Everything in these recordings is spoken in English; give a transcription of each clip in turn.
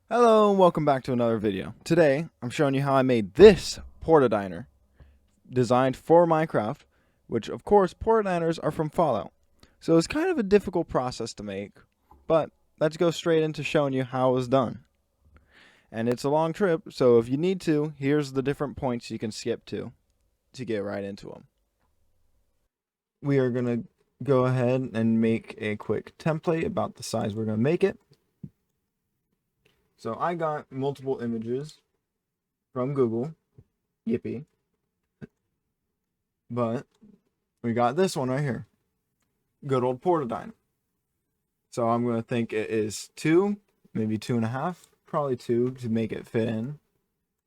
Hello and welcome back to another video. Today, I'm showing you how I made this porta-diner, designed for Minecraft, which of course, porta-diners are from Fallout. So it's kind of a difficult process to make, but let's go straight into showing you how it was done. And it's a long trip, so if you need to, here's the different points you can skip to get right into them. We are going to go ahead and make a quick template about the size we're going to make it. So I got multiple images from Google. Yippee. But we got this one right here. Good old porta-diner. So I'm going to think it is 2, maybe 2.5, probably 2 to make it fit in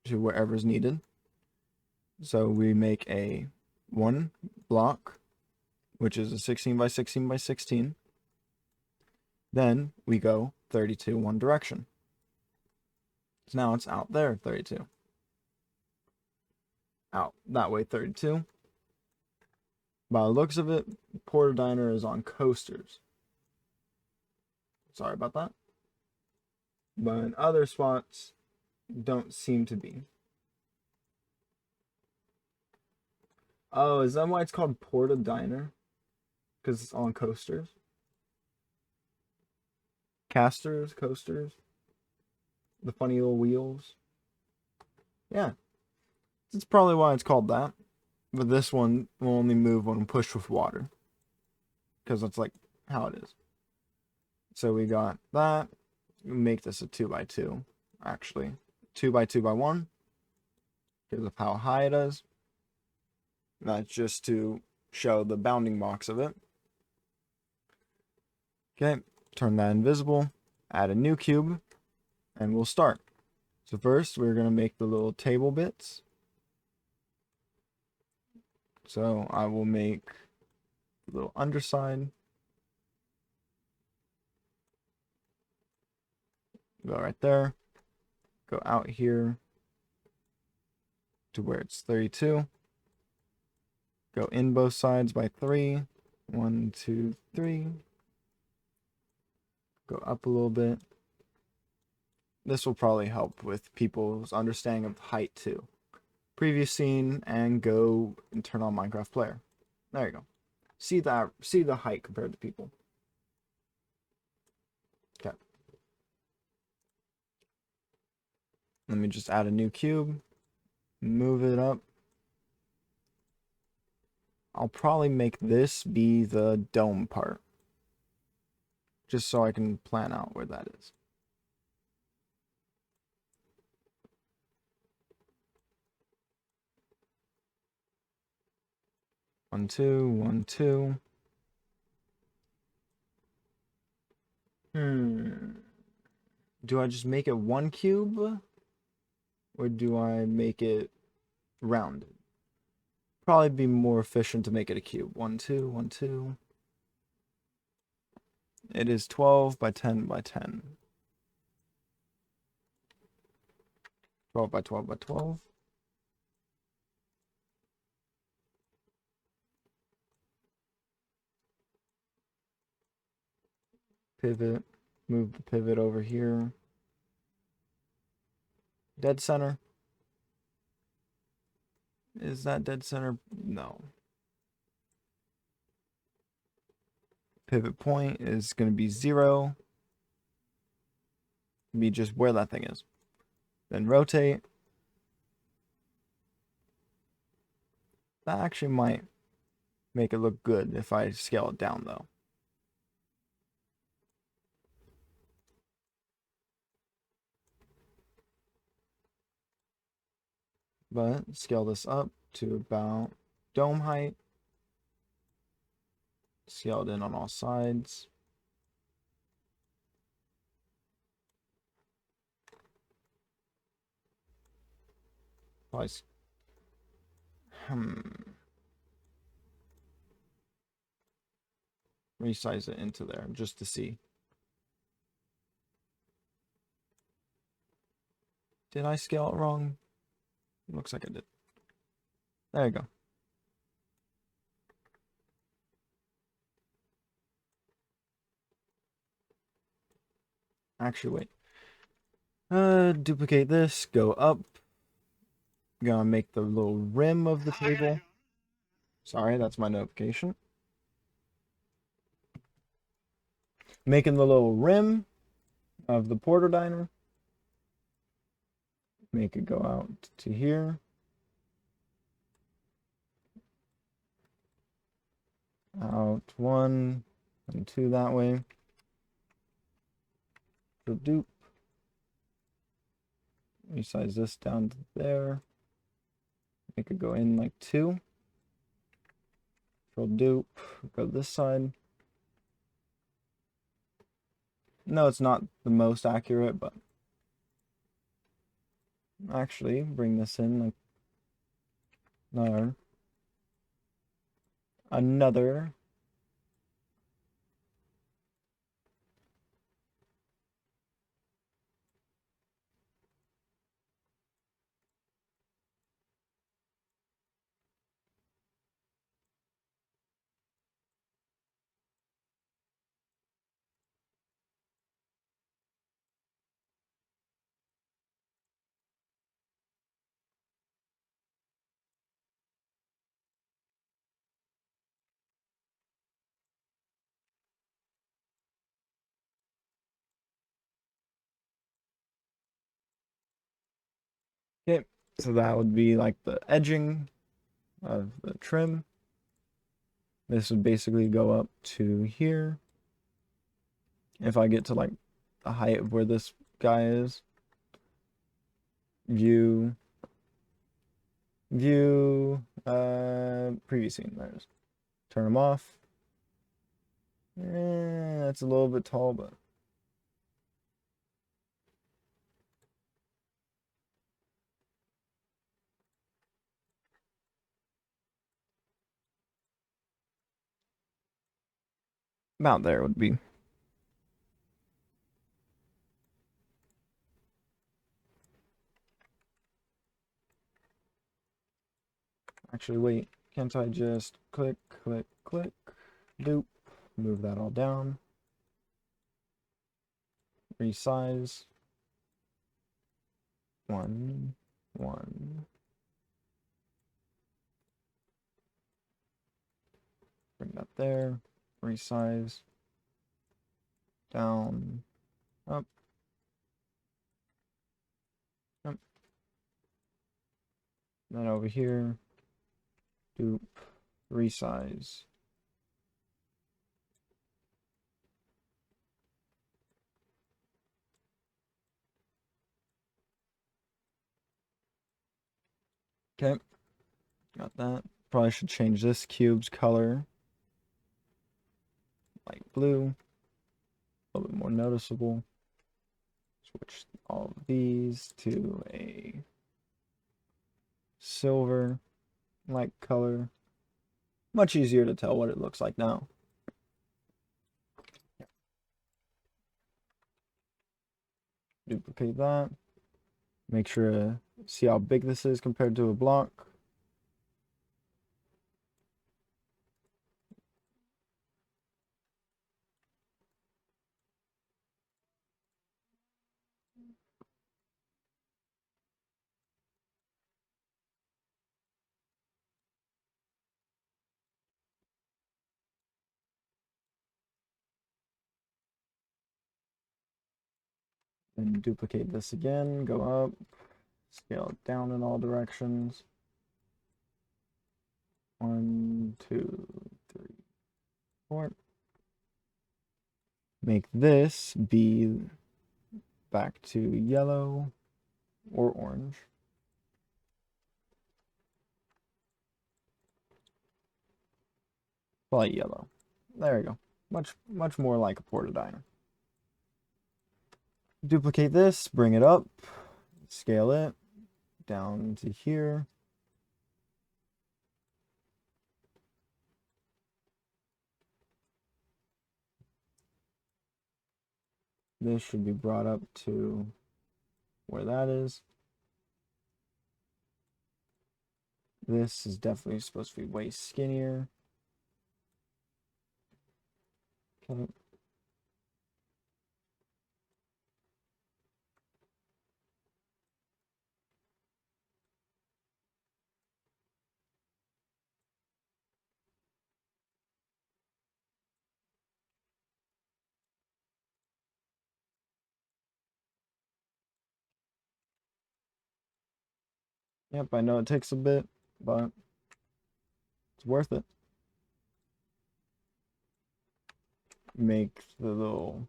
to wherever's needed. So we make a 1 block, which is a 16 by 16 by 16. Then we go 32 one direction. So now it's out there 32. Out that way 32. By the looks of it, porta-diner is on coasters. Sorry about that. But in other spots, don't seem to be. Oh, is that why it's called porta-diner? Because it's on coasters? Casters, coasters? The funny little wheels? Yeah. That's probably why it's called that. But this one will only move when pushed with water. Because that's like how it is. So we got that. We make this a 2 by 2, actually. 2 by 2 by 1. Because of how high it is. That's just to show the bounding box of it. Okay, turn that invisible. Add a new cube. And we'll start. So first, we're going to make the little table bits. So I will make the little underside. Go right there. Go out here to where it's 32. Go in both sides by 3. 1, 2, 3. Go up a little bit. This will probably help with people's understanding of height too. Previous scene and go and turn on Minecraft Player. There you go. See the height compared to people. Okay. Let me just add a new cube. Move it up. I'll probably make this be the dome part. Just so I can plan out where that is. One, two, 1, 2. Do I just make it 1 cube? Or do I make it rounded? Probably be more efficient to make it a cube. 1, 2, 1, 2. It is 12 by 10 by 10. 12 by 12 by 12. Pivot. Move the pivot over here. Dead center. Is that dead center? No. Pivot point is going to be 0. Be just where that thing is. Then rotate. That actually might make it look good if I scale it down though. But scale this up to about dome height. Scale it in on all sides. Probably, resize it into there just to see. Did I scale it wrong? Looks like I did. There you go. Actually, wait. Duplicate this, go up. Gonna make the little rim of the table. Sorry, that's my notification. Making the little rim of the porter diner. Make it go out to here. Out 1 and 2 that way. So dupe. Resize this down to there. Make it go in like 2. Control dupe. Go this side. No, it's not the most accurate, but actually bring this in like another Okay, so that would be like the edging of the trim. This would basically go up to here. If I get to like the height of where this guy is, view, previous scene, there it is. Turn them off. That's a little bit tall, but about there would be. Actually, wait, can't I just click, click, click, dupe, move that all down, resize, 1, 1, bring that there, resize, down, up, up, then over here, dupe, resize. Okay, got that. Probably should change this cube's color, light blue, a little bit more noticeable. Switch all of these to a silver like color. Much easier to tell what it looks like now. Duplicate that. Make sure to see how big this is compared to a block. And duplicate this again, go up, scale it down in all directions. 1, 2, 3, 4. Make this be back to yellow or orange. Probably yellow. There we go. Much more like a porta diner. Duplicate this, bring it up, scale it down to here. This should be brought up to where that is. This is definitely supposed to be way skinnier. Okay. Yep, I know it takes a bit, but it's worth it. Make the little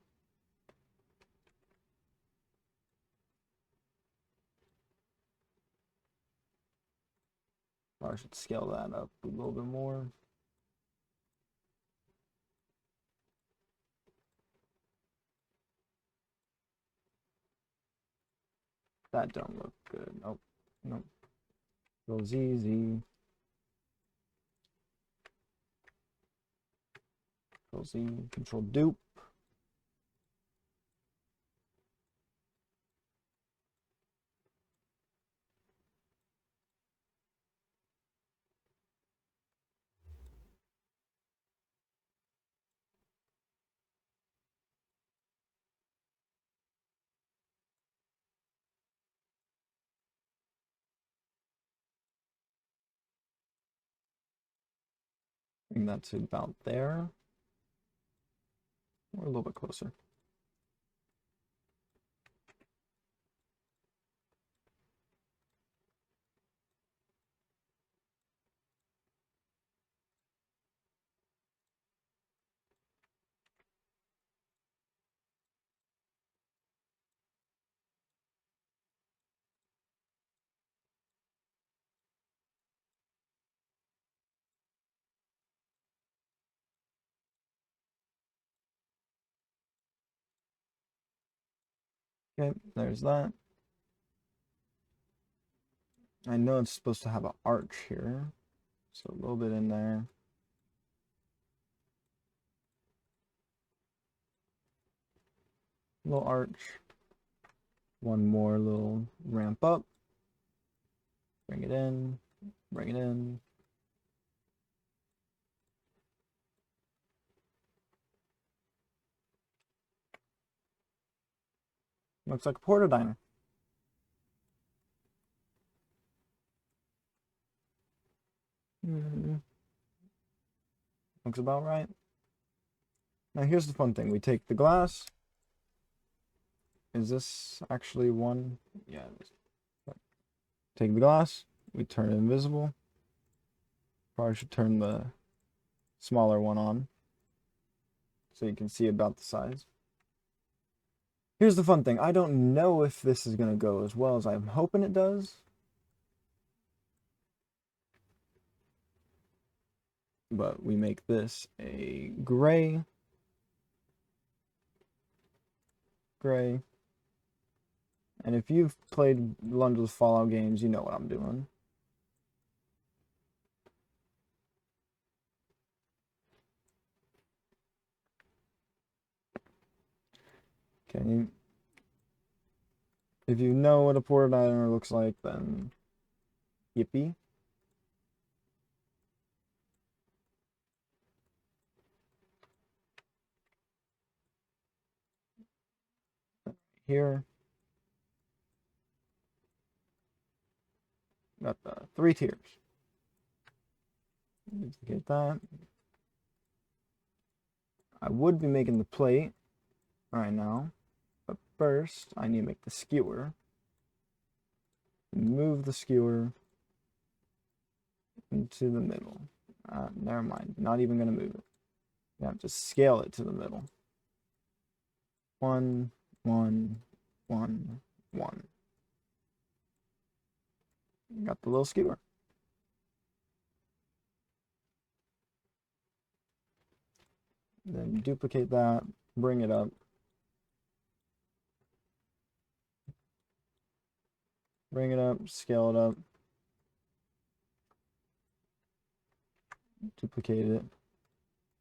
I should scale that up a little bit more. That don't look good. Nope. Nope. Goes easy. Control Z. Control dupe. Bring that to about there. Or a little bit closer. Okay, there's that. I know it's supposed to have an arch here, so a little bit in there. Little arch. One more little ramp up. Bring it in. Bring it in. Looks like a porta diner. Looks about right. Now here's the fun thing. We take the glass. Is this actually one? Yeah, it is. Take the glass. We turn it invisible. Probably should turn the smaller one on so you can see about the size. Here's the fun thing. I don't know if this is going to go as well as I'm hoping it does. But we make this a gray. Gray. And if you've played London's Fallout games, you know what I'm doing. Okay. If you know what a porta diner looks like, then yippee. Here. Got the 3 tiers. Get that. I would be making the plate right now, but first I need to make the skewer. Move the skewer into the middle. Never mind. Not even going to move it. You have to scale it to the middle. 1, 1, 1, 1. Got the little skewer. Then duplicate that, bring it up. Bring it up, scale it up. Duplicate it.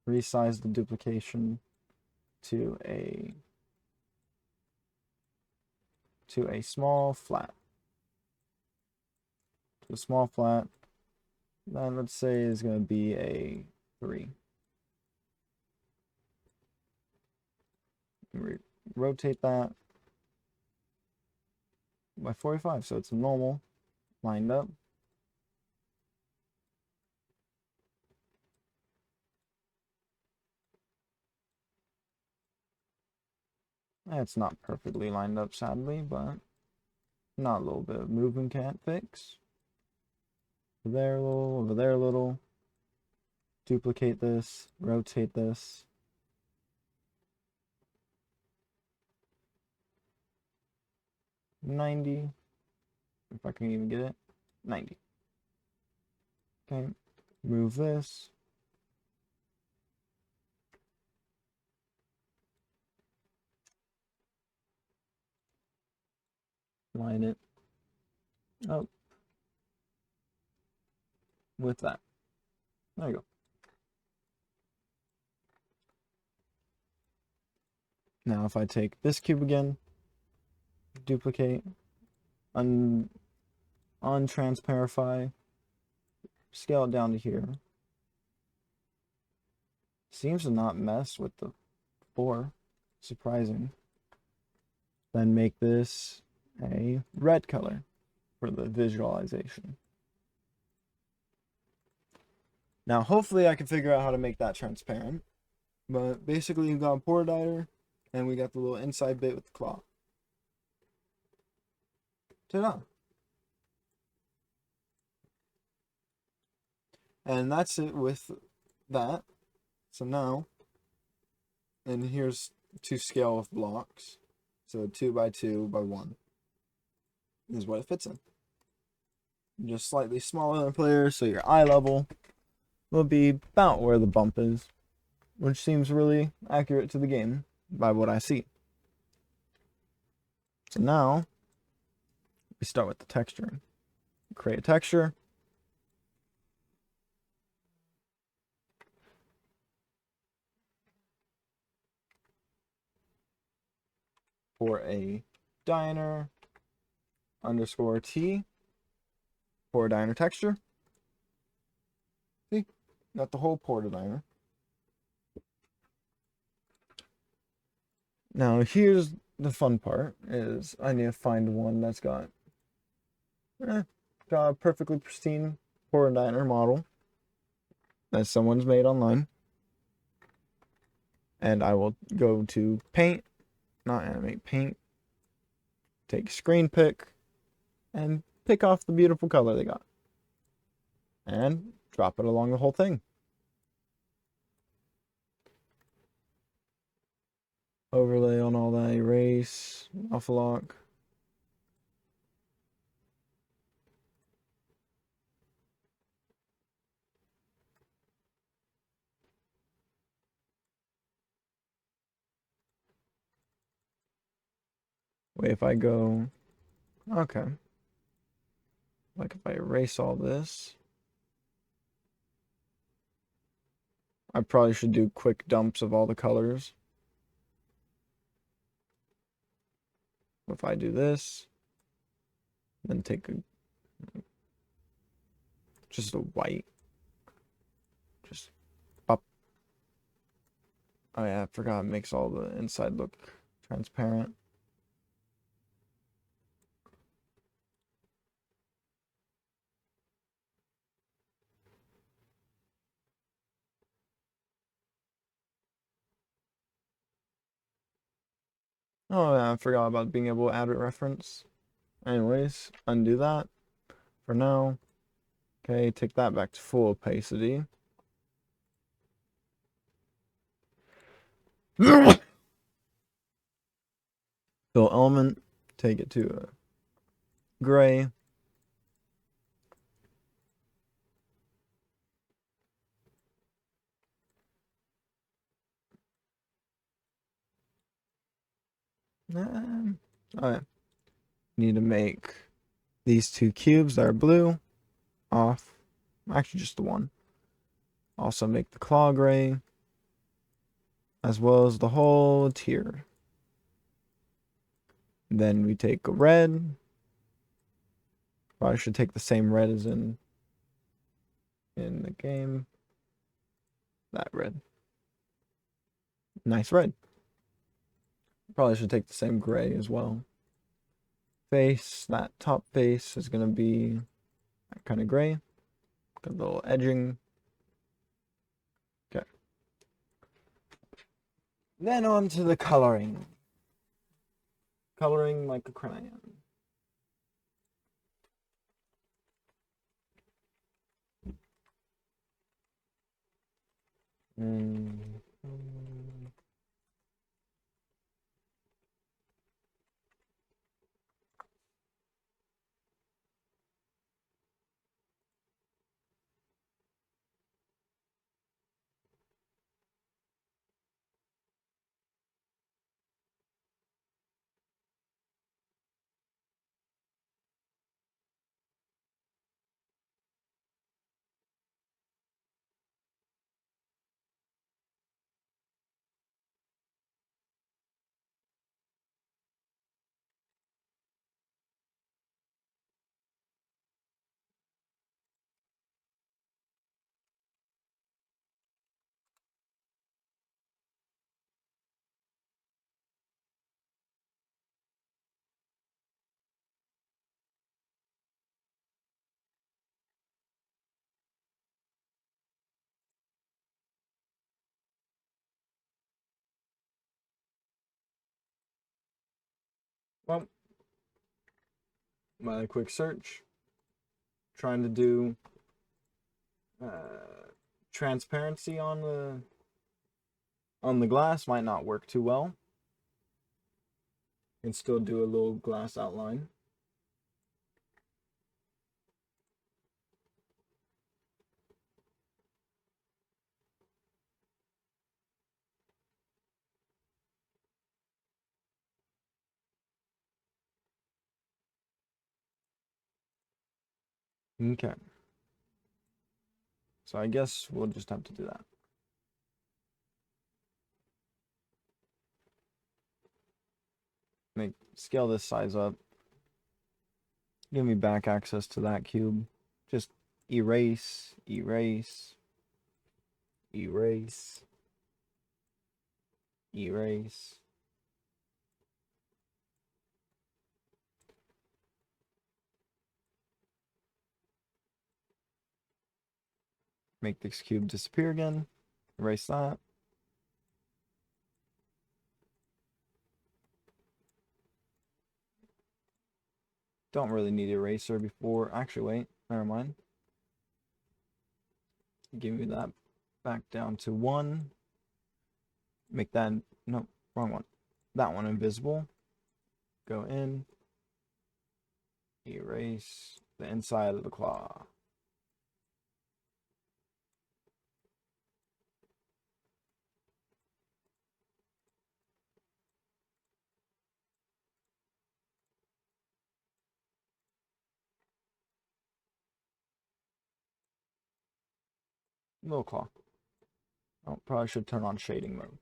Resize the duplication to a small flat. To a small flat. Then let's say is going to be a 3. Rotate that by 45, so it's normal, lined up. It's not perfectly lined up, sadly, but not a little bit of movement can't fix. over there a little, over there a little. Duplicate this, rotate this. $90. If I can even get it. 90. Okay. Move this. Line it up with that. There you go. Now if I take this cube again, duplicate, untransparify, scale it down to here. Seems to not mess with the 4. Surprising. Then make this a red color for the visualization. Now hopefully I can figure out how to make that transparent. But basically you've got a portadiner and we got the little inside bit with the claw. Ta-da! And that's it with that. So now, and here's to scale with blocks. So 2 by 2 by 1 is what it fits in. Just slightly smaller than players, so your eye level will be about where the bump is, which seems really accurate to the game by what I see. So now, we start with the texturing. Create a texture. For a diner underscore T for a diner texture. See, got the whole portadiner. Now here's the fun part: is I need to find one that's got a perfectly pristine portadiner model that someone's made online, and I will go to Paint. Not animate, paint, take screen pick, and pick off the beautiful color they got. And drop it along the whole thing. Overlay on all that, erase, alpha lock. Wait, if I go, okay. Like if I erase all this, I probably should do quick dumps of all the colors. If I do this, then take just a white, just pop. Oh yeah, I forgot it makes all the inside look transparent. Oh yeah, I forgot about being able to add a reference. Anyways, undo that for now. Okay, take that back to full opacity. Fill element, take it to a gray. Alright. Need to make these 2 cubes that are blue off. Actually, just the one. Also make the claw gray, as well as the whole tier. Then we take a red. Probably should take the same red as in the game. That red. Nice red. Probably should take the same gray as well. Face, that top face is going to be that kind of gray. Got a little edging. Okay. Then on to the coloring. Coloring like a crayon. Mm. Well, my quick search, trying to do transparency on the glass might not work too well. And still do a little glass outline. Okay. So I guess we'll just have to do that. Scale this size up. Give me back access to that cube. Just erase, erase, erase, erase. Make this cube disappear again. Erase that. Don't really need eraser before. Actually, wait. Never mind. Give me that back down to 1. Make that, no, wrong one. That one invisible. Go in. Erase the inside of the claw. Little claw. Oh, probably should turn on shading mode.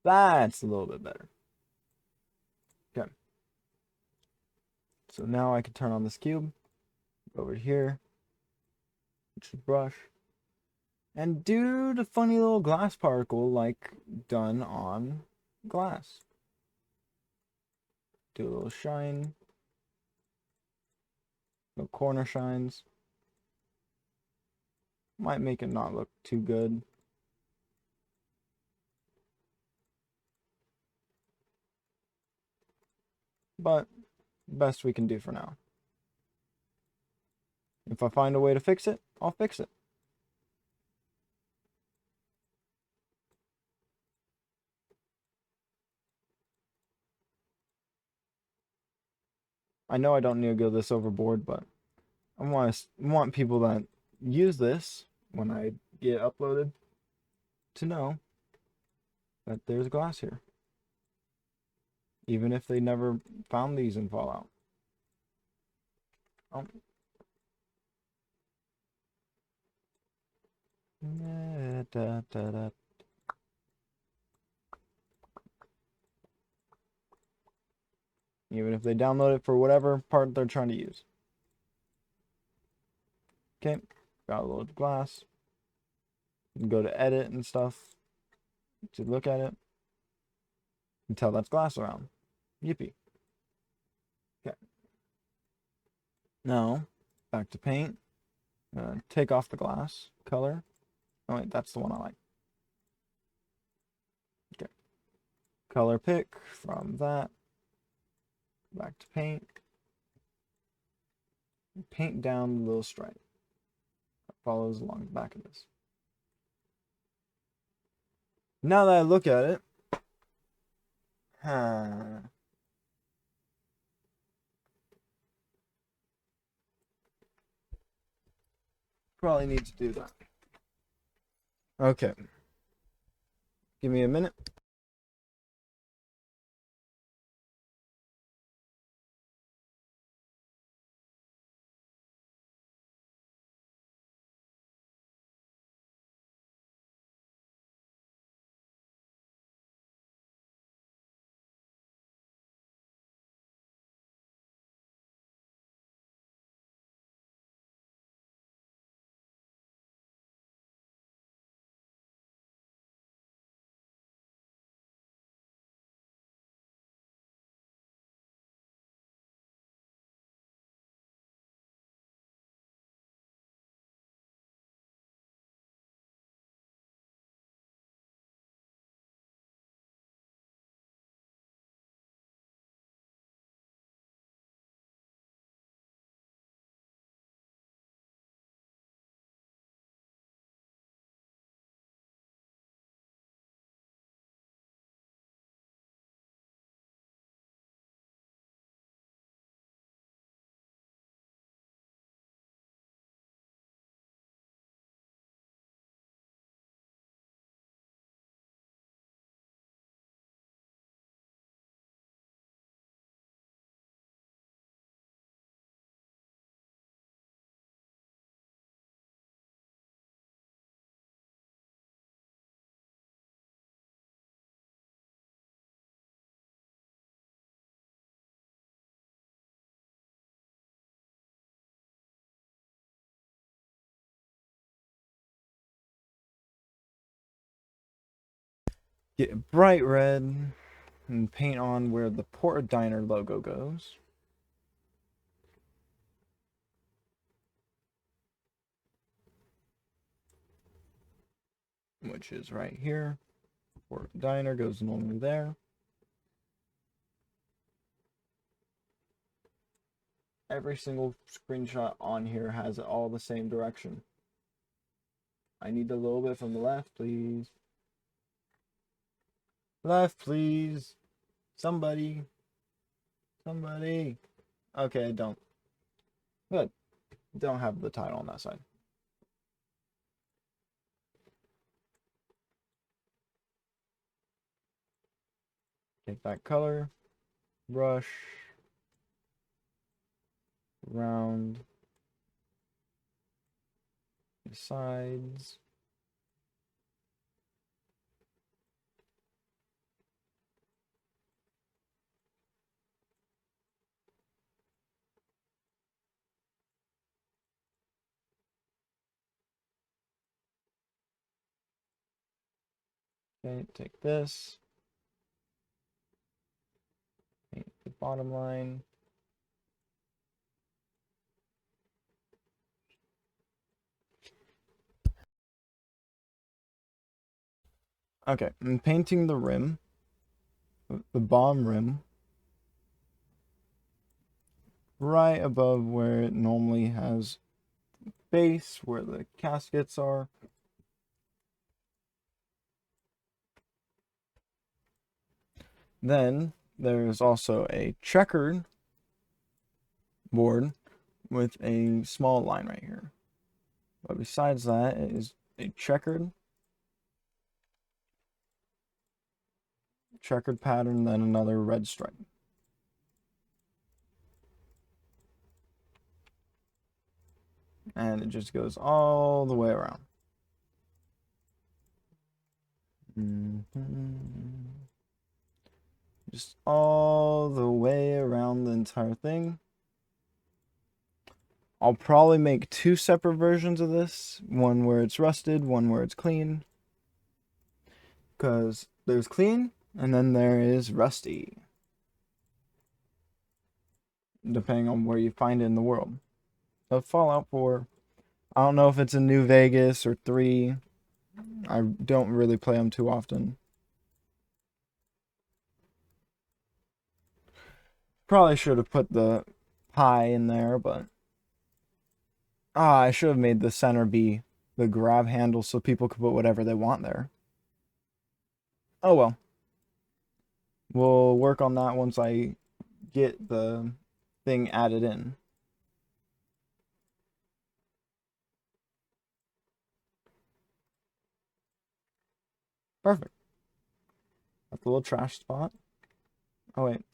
That's a little bit better. Okay. So now I can turn on this cube. Go over here. Which is brush. And do the funny little glass particle like done on glass. Do a little shine. No corner shines. Might make it not look too good. But best we can do for now. If I find a way to fix it, I'll fix it. I know I don't need to go this overboard, but I want people that use this when I get uploaded to know that there's glass here. Even if they never found these in Fallout. Oh. Da, da, da. Even if they download it for whatever part they're trying to use. Okay, got a little glass. Go to edit and stuff to look at it. And tell that's glass around. Yippee. Okay. Now, back to paint. Take off the glass color. Oh wait, that's the one I like. Okay. Color pick from that. Back to paint. Paint down the little stripe that follows along the back of this. Now that I look at it, huh, probably need to do that. Okay, give me a minute. Get bright red and paint on where the Porta Diner logo goes. Which is right here. Porta Diner goes normally there. Every single screenshot on here has it all the same direction. I need a little bit from the left, please. Left, please. Somebody. Somebody. Okay, I don't. Good. Don't have the title on that side. Take that color. Brush. Round. The sides. Okay, take this. Paint the bottom line. Okay, I'm painting the rim. The bottom rim. Right above where it normally has base, where the caskets are. Then there's also a checkered board with a small line right here. But besides that, it is a checkered pattern, then another red stripe. And it just goes all the way around. Just all the way around the entire thing. I'll probably make two separate versions of this. One where it's rusted, one where it's clean. Because there's clean, and then there is rusty. Depending on where you find it in the world. So Fallout 4, I don't know if it's in New Vegas or 3. I don't really play them too often. Probably should have put the pie in there, but... I should have made the center be the grab handle so people could put whatever they want there. Oh well. We'll work on that once I get the thing added in. Perfect. Got the little trash spot. Oh wait,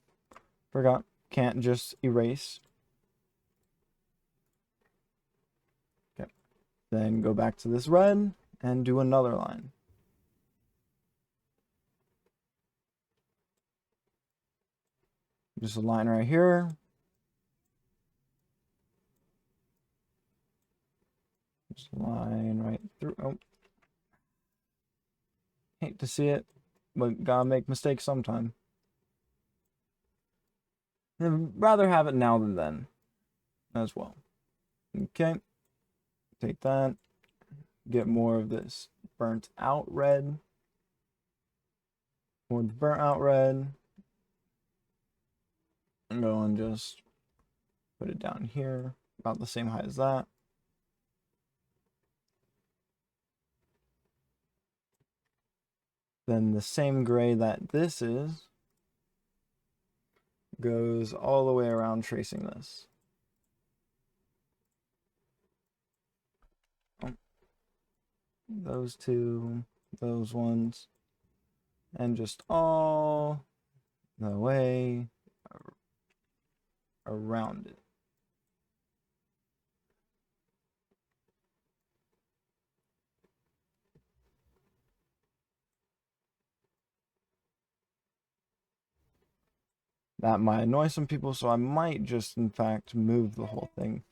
forgot. Can't just erase. Okay. Then go back to this red and do another line. Just a line right here. Just a line right through. Oh. Hate to see it, but gotta make mistakes sometime. I'd rather have it now than then as well. Okay. Take that. Get more of this burnt out red. More of the burnt out red. And go and just put it down here, about the same height as that. Then the same gray that this is goes all the way around tracing this. Those two, those ones, and just all the way around it. That might annoy some people, so I might just, in fact, move the whole thing.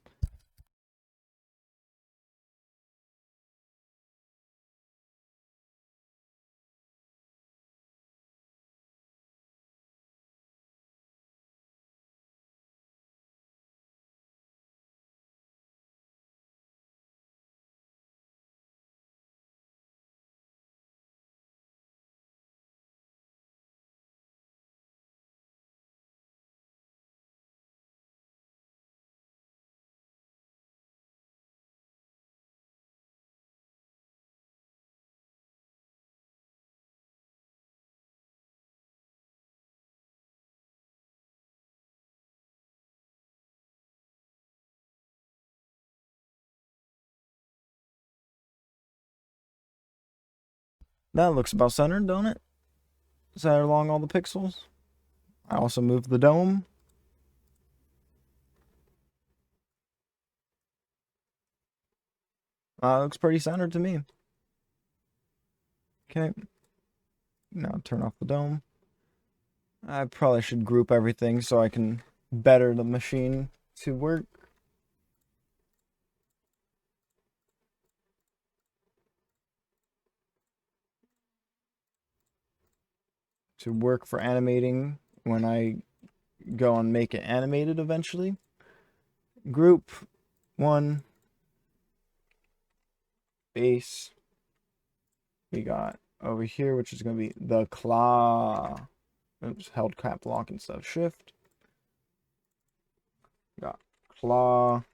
That looks about centered, don't it? Center along all the pixels. I also moved the dome. Looks pretty centered to me. Okay. Now turn off the dome. I probably should group everything so I can better the machine to work. To work for animating when I go and make it animated eventually. Group 1 base. We got over here, which is going to be the claw. Oops, held cap lock instead of shift. Got claw.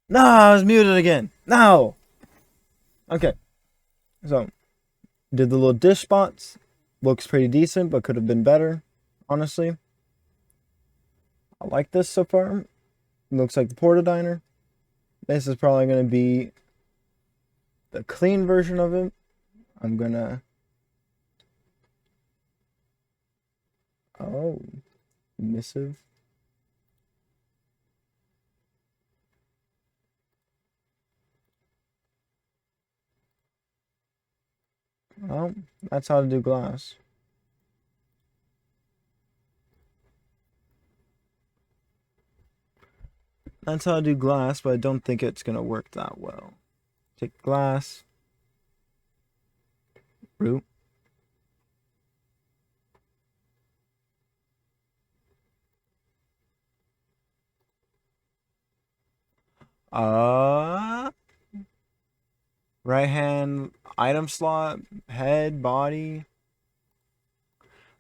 No, I was muted again. No. Okay. So, did the little dish spots. Looks pretty decent, but could have been better, honestly. I like this so far. Looks like the Porta Diner. This is probably going to be the clean version of it. I'm going to... Oh, missive. Oh, that's how to do glass. That's how to do glass, but I don't think it's going to work that well. Take glass. Root. Right hand item slot, head, body.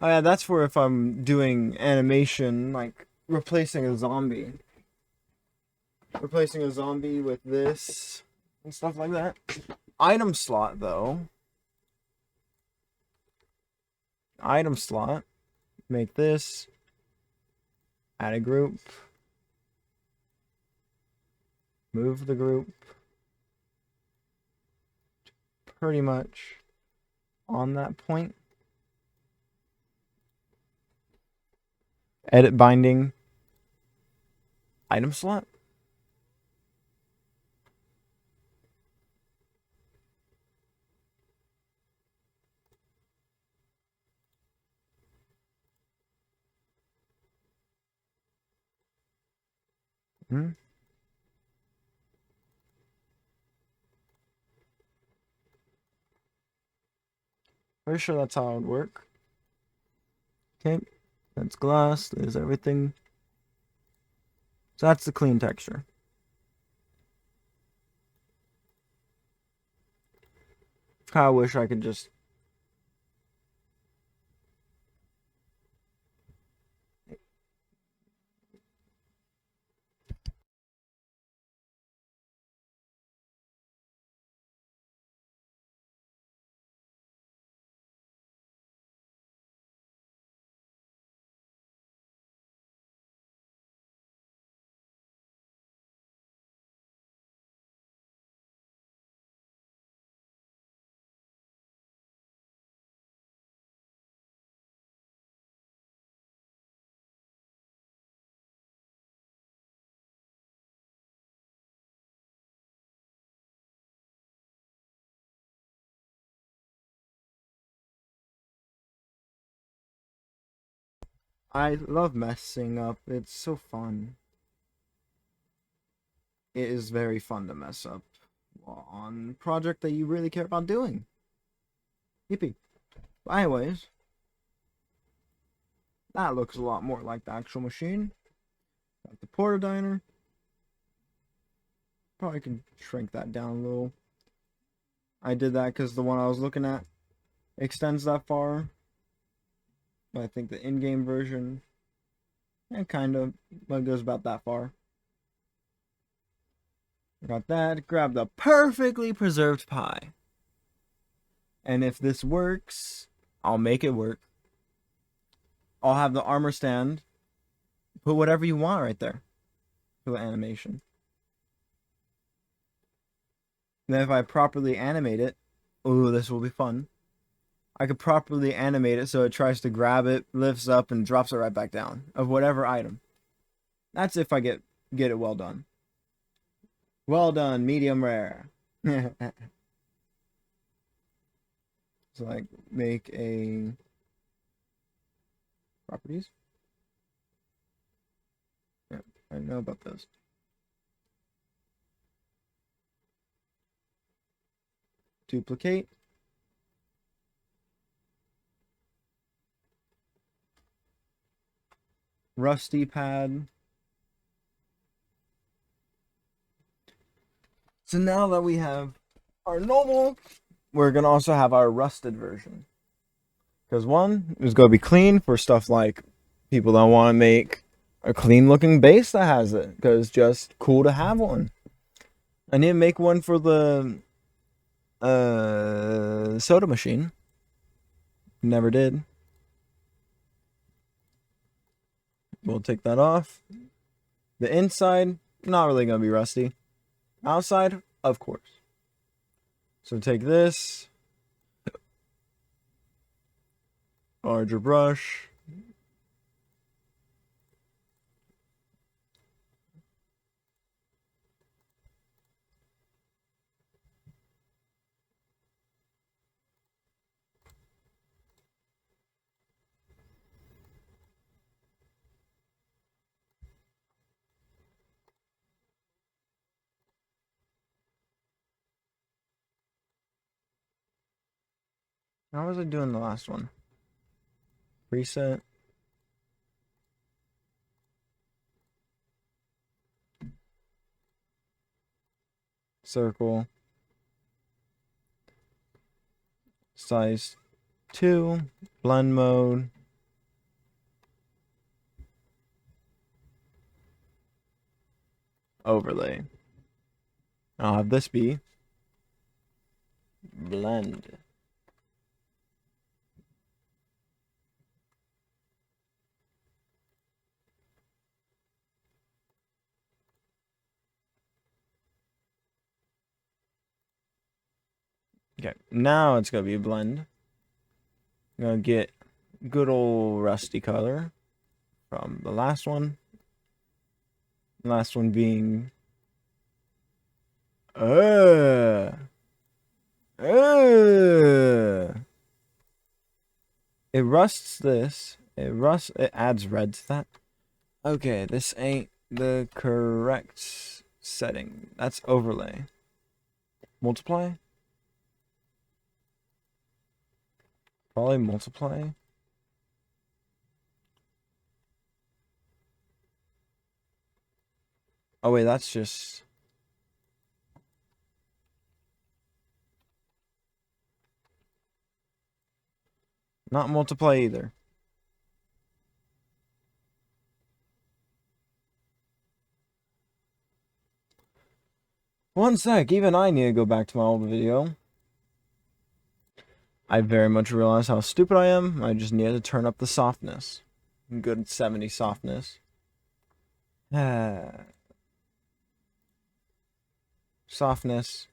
Oh yeah, that's for if I'm doing animation, like replacing a zombie. Replacing a zombie with this and stuff like that. Item slot though. Item slot. Make this. Add a group. Move the group. Pretty much on that point. Edit binding. Item slot. Hmm. Pretty sure that's how it would work. Okay, that's glass. There's everything. So that's the clean texture. I wish I could just... I love messing up. It's so fun. It is very fun to mess up on a project that you really care about doing. Yippee. But anyways, that looks a lot more like the actual machine. Got the Porta Diner. Probably can shrink that down a little. I did that because the one I was looking at extends that far. But I think the in-game version, kind of, but it goes about that far. Got that. Grab the perfectly preserved pie. And if this works, I'll make it work. I'll have the armor stand. Put whatever you want right there for the animation. Then if I properly animate it, ooh, this will be fun. I could properly animate it so it tries to grab it, lifts up, and drops it right back down of whatever item. That's if I get it well done. Well done, medium rare. So like make a properties. Yeah, I know about this. Duplicate. Rusty pad. So now that we have our normal, we're going to also have our rusted version. Because one is going to be clean for stuff like people that want to make a clean looking base that has it. Because it's just cool to have one. I need to make one for the soda machine. Never did. We'll take that off. The inside, not really gonna be rusty. Outside, of course. So take this, larger brush. How was I doing the last one? Preset. Circle. Size 2. Blend mode. Overlay. I'll have this be blend. Okay, now it's gonna be a blend. I'm gonna get good old rusty color from the last one. Last one being uh it rusts this. It adds red to that. Okay, this ain't the correct setting. That's overlay. Multiply? Probably multiply. Oh wait, that's just not multiply either. One sec, even I need to go back to my old video. I very much realize how stupid I am. I just need to turn up the softness. Good 70 softness. Softness.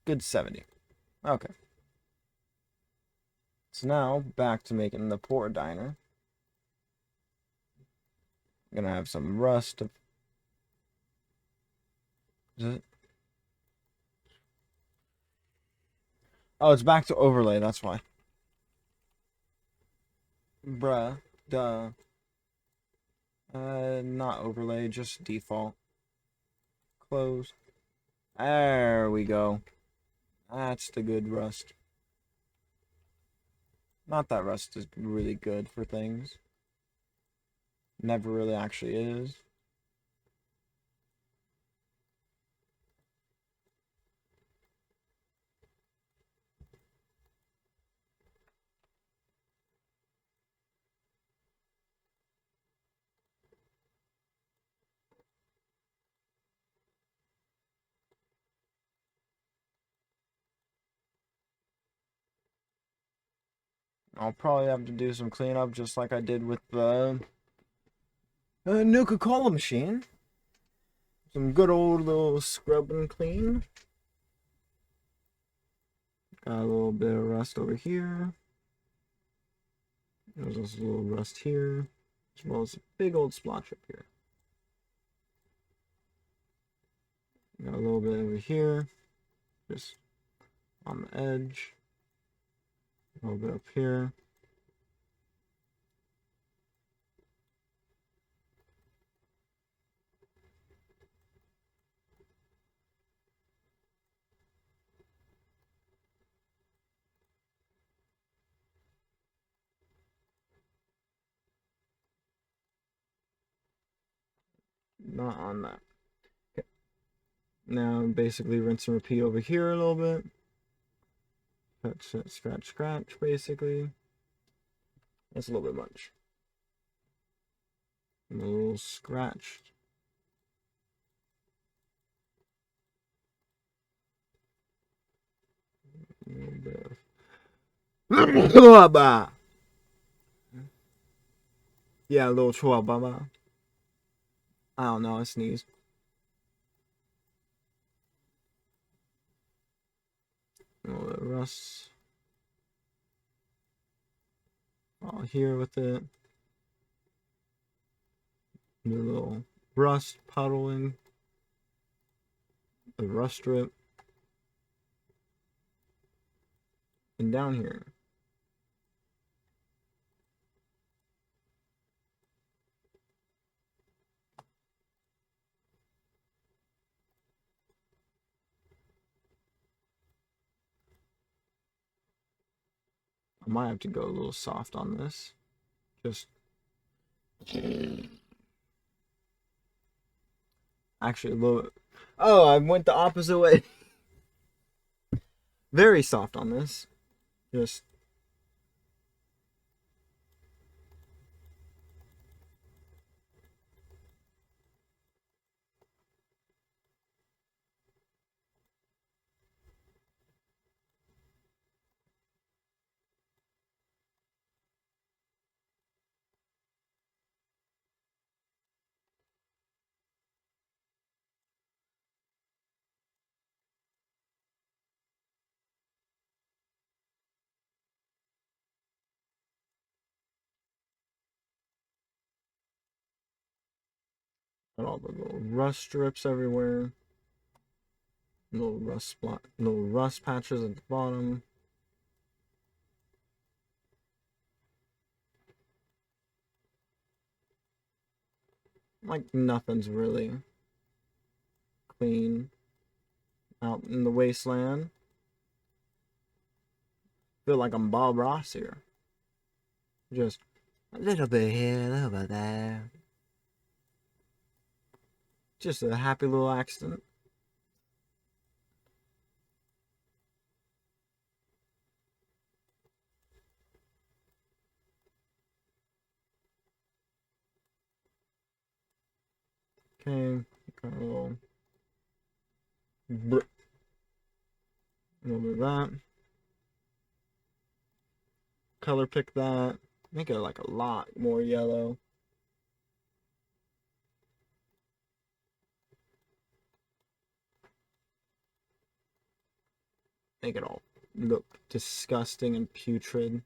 Good 70. Okay. So now, back to making the port diner. I'm gonna have some rust. Is it? Oh, it's back to overlay, that's why. Bruh. Duh. Not overlay, just default. Close. There we go. That's the good rust. Not that rust is really good for things. Never really actually is. I'll probably have to do some cleanup just like I did with the Nuka-Cola machine. Some good old little scrub and clean. Got a little bit of rust over here. There's also a little rust here, as well as a big old splotch up here. Got a little bit over here, just on the edge. A little bit up here. Not on that. Okay. Now basically rinse and repeat over here a little bit. Scratch, scratch, basically. That's a little bit much. A little scratch. Chihuahua. Yeah, a little chihuahua. I don't know, I sneezed. A little bit of rust. All here with it. A little rust puddling. The rust strip. And down here. I might have to go a little soft on this. Just actually a little bit. Oh, I went the opposite way. Very soft on this. Just got all the little rust strips everywhere. Little rust spot, little rust patches at the bottom. Like nothing's really clean out in the wasteland. Feel like I'm Bob Ross here. Just a little bit here, a little bit there. Just a happy little accident. Okay, got a little bit of that. Color pick that. Make it like a lot more yellow. Make it all look disgusting and putrid.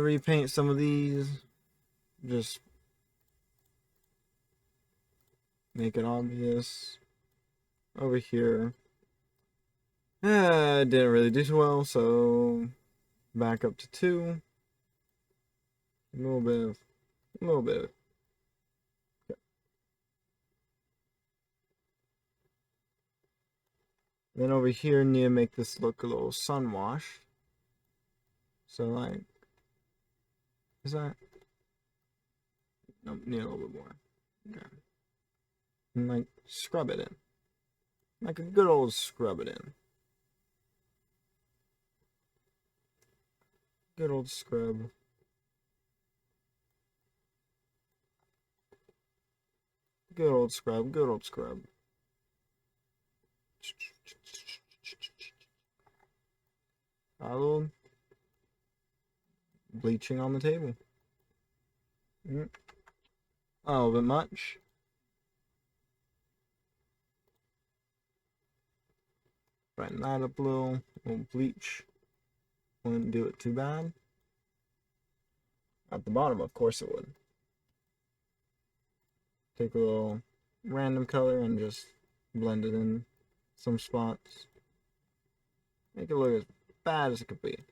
Repaint some of these. Just make it obvious. Over here. Didn't really do too well, so back up to 2. A little bit of, a little bit of. Then over here, need to make this look a little sun washed. So like, is that? Nope, need a little bit more. Okay. And like, scrub it in. Like a good old scrub it in. Good old scrub. Good old scrub, good old scrub. A little bleaching on the table. A little bit much. Brighten that up a little bleach. Wouldn't do it too bad. At the bottom, of course it would. Take a little random color and just blend it in some spots. Make it look as bad as it could be. Of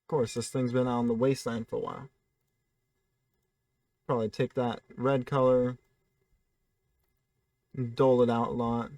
course, this thing's been out in the wasteland for a while. Probably take that red color, dole it out a lot.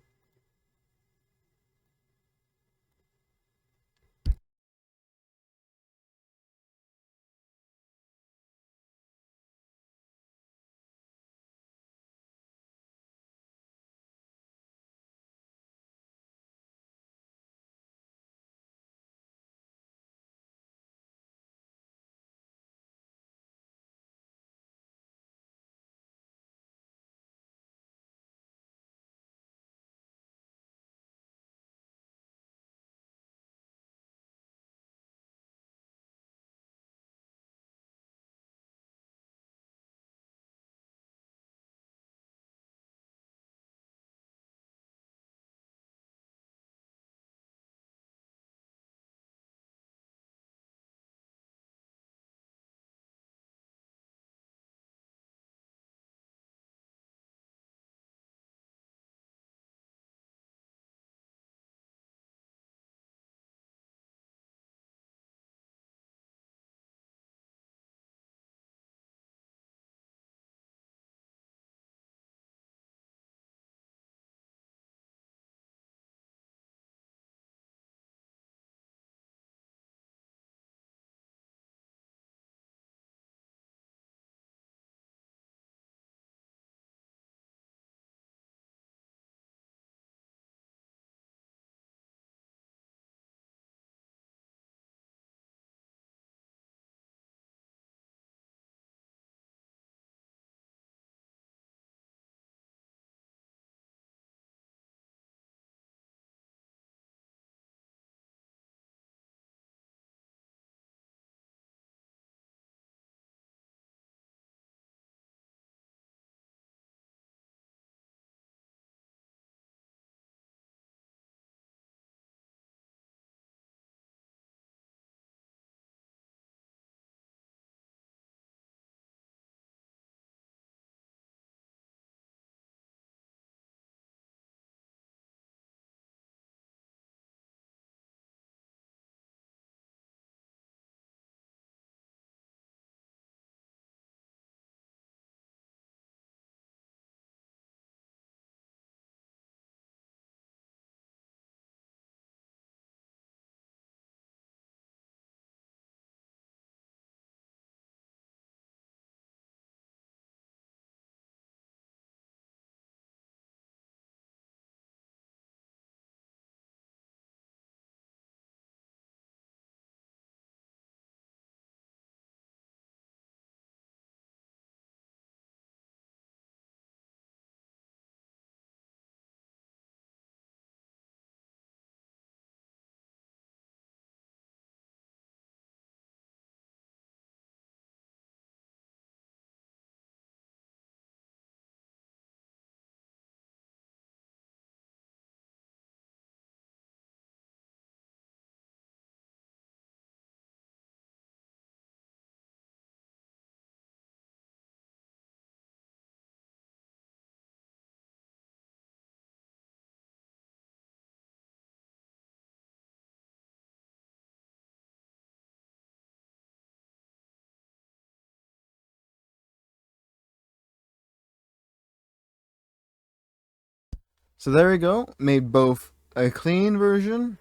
So there we go. Made both a clean version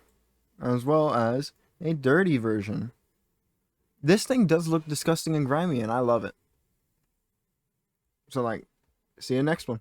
as well as a dirty version. This thing does look disgusting and grimy, and I love it. So, like, see you next one.